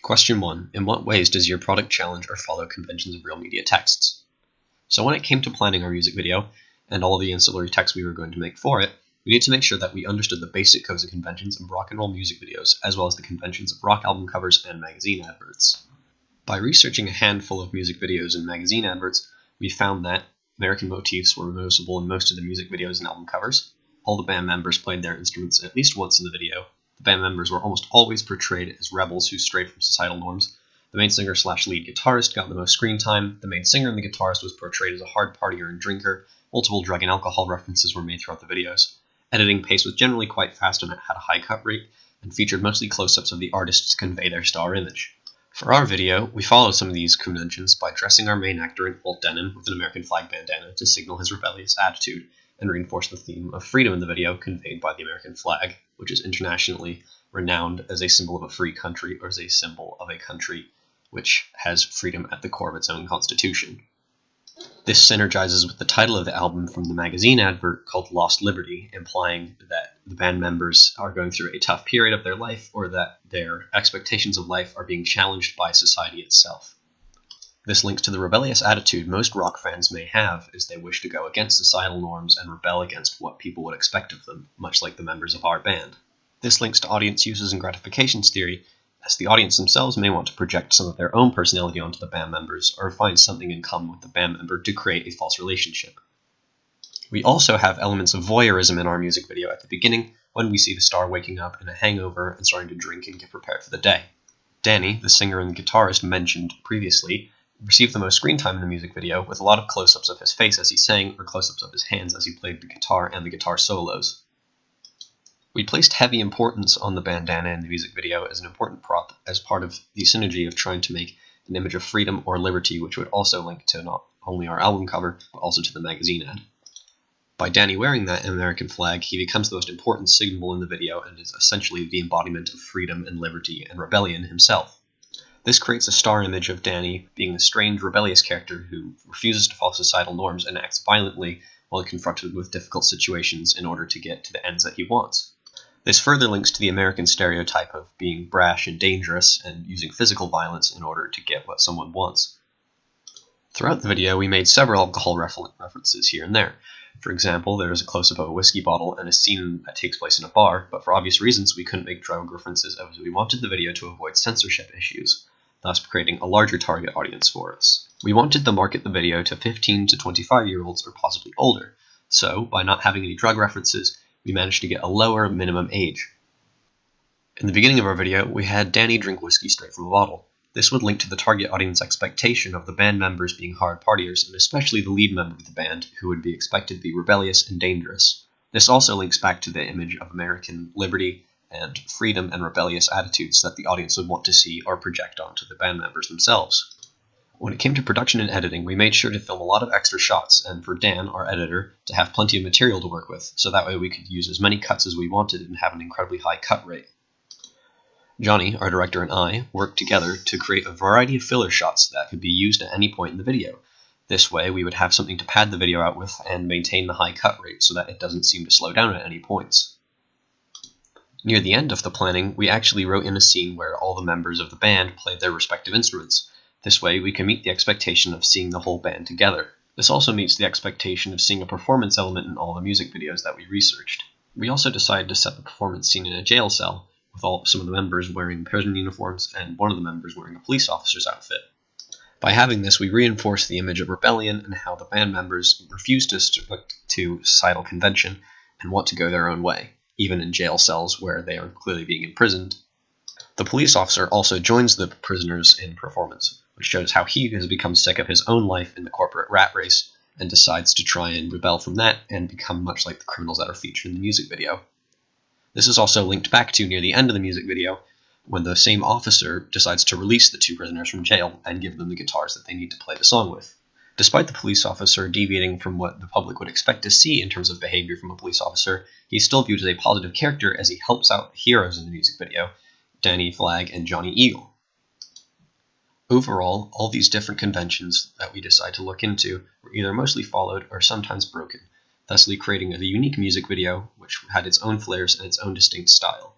Question 1. In what ways does your product challenge or follow conventions of real media texts? So when it came to planning our music video, and all the ancillary text we were going to make for it, we needed to make sure that we understood the basic codes and conventions of rock and roll music videos, as well as the conventions of rock album covers and magazine adverts. By researching a handful of music videos and magazine adverts, we found that American motifs were noticeable in most of the music videos and album covers. All the band members played their instruments at least once in the video. The band members were almost always portrayed as rebels who strayed from societal norms. The main singer/lead guitarist got the most screen time. The main singer and the guitarist was portrayed as a hard partier and drinker. Multiple drug and alcohol references were made throughout the videos. Editing pace was generally quite fast and it had a high cut rate, and featured mostly close-ups of the artists to convey their star image. For our video, we followed some of these conventions by dressing our main actor in full denim with an American flag bandana to signal his rebellious attitude, and reinforce the theme of freedom in the video conveyed by the American flag, which is internationally renowned as a symbol of a free country, or as a symbol of a country which has freedom at the core of its own constitution. This synergizes with the title of the album from the magazine advert called Lost Liberty, implying that the band members are going through a tough period of their life, or that their expectations of life are being challenged by society itself. This links to the rebellious attitude most rock fans may have as they wish to go against societal norms and rebel against what people would expect of them, much like the members of our band. This links to audience uses and gratifications theory, as the audience themselves may want to project some of their own personality onto the band members, or find something in common with the band member to create a false relationship. We also have elements of voyeurism in our music video at the beginning, when we see the star waking up in a hangover and starting to drink and get prepared for the day. Danny, the singer and guitarist mentioned previously, received the most screen time in the music video, with a lot of close-ups of his face as he sang, or close-ups of his hands as he played the guitar and the guitar solos. We placed heavy importance on the bandana in the music video as an important prop as part of the synergy of trying to make an image of freedom or liberty, which would also link to not only our album cover, but also to the magazine ad. By Danny wearing that American flag, he becomes the most important signal in the video and is essentially the embodiment of freedom and liberty and rebellion himself. This creates a star image of Danny being the strange, rebellious character who refuses to follow societal norms and acts violently while confronted with difficult situations in order to get to the ends that he wants. This further links to the American stereotype of being brash and dangerous and using physical violence in order to get what someone wants. Throughout the video, we made several alcohol references here and there. For example, there is a close-up of a whiskey bottle and a scene that takes place in a bar, but for obvious reasons we couldn't make drug references as we wanted the video to avoid censorship issues, thus creating a larger target audience for us. We wanted to market the video to 15 to 25-year-olds or possibly older, so by not having any drug references, we managed to get a lower minimum age. In the beginning of our video, we had Danny drink whiskey straight from a bottle. This would link to the target audience expectation of the band members being hard partiers, and especially the lead member of the band, who would be expected to be rebellious and dangerous. This also links back to the image of American liberty and freedom and rebellious attitudes that the audience would want to see or project onto the band members themselves. When it came to production and editing, we made sure to film a lot of extra shots, and for Dan, our editor, to have plenty of material to work with, so that way we could use as many cuts as we wanted and have an incredibly high cut rate. Johnny, our director, and I worked together to create a variety of filler shots that could be used at any point in the video. This way, we would have something to pad the video out with and maintain the high cut rate so that it doesn't seem to slow down at any points. Near the end of the planning, we actually wrote in a scene where all the members of the band played their respective instruments. This way, we can meet the expectation of seeing the whole band together. This also meets the expectation of seeing a performance element in all the music videos that we researched. We also decided to set the performance scene in a jail cell, with some of the members wearing prison uniforms and one of the members wearing a police officer's outfit. By having this, we reinforce the image of rebellion and how the band members refuse to stick to societal convention and want to go their own way, even in jail cells where they are clearly being imprisoned. The police officer also joins the prisoners in performance, which shows how he has become sick of his own life in the corporate rat race and decides to try and rebel from that and become much like the criminals that are featured in the music video. This is also linked back to near the end of the music video, when the same officer decides to release the two prisoners from jail and give them the guitars that they need to play the song with. Despite the police officer deviating from what the public would expect to see in terms of behavior from a police officer, he's still viewed as a positive character as he helps out the heroes in the music video, Danny Flag and Johnny Eagle. Overall, all these different conventions that we decide to look into were either mostly followed or sometimes broken, thusly creating a unique music video which had its own flares and its own distinct style.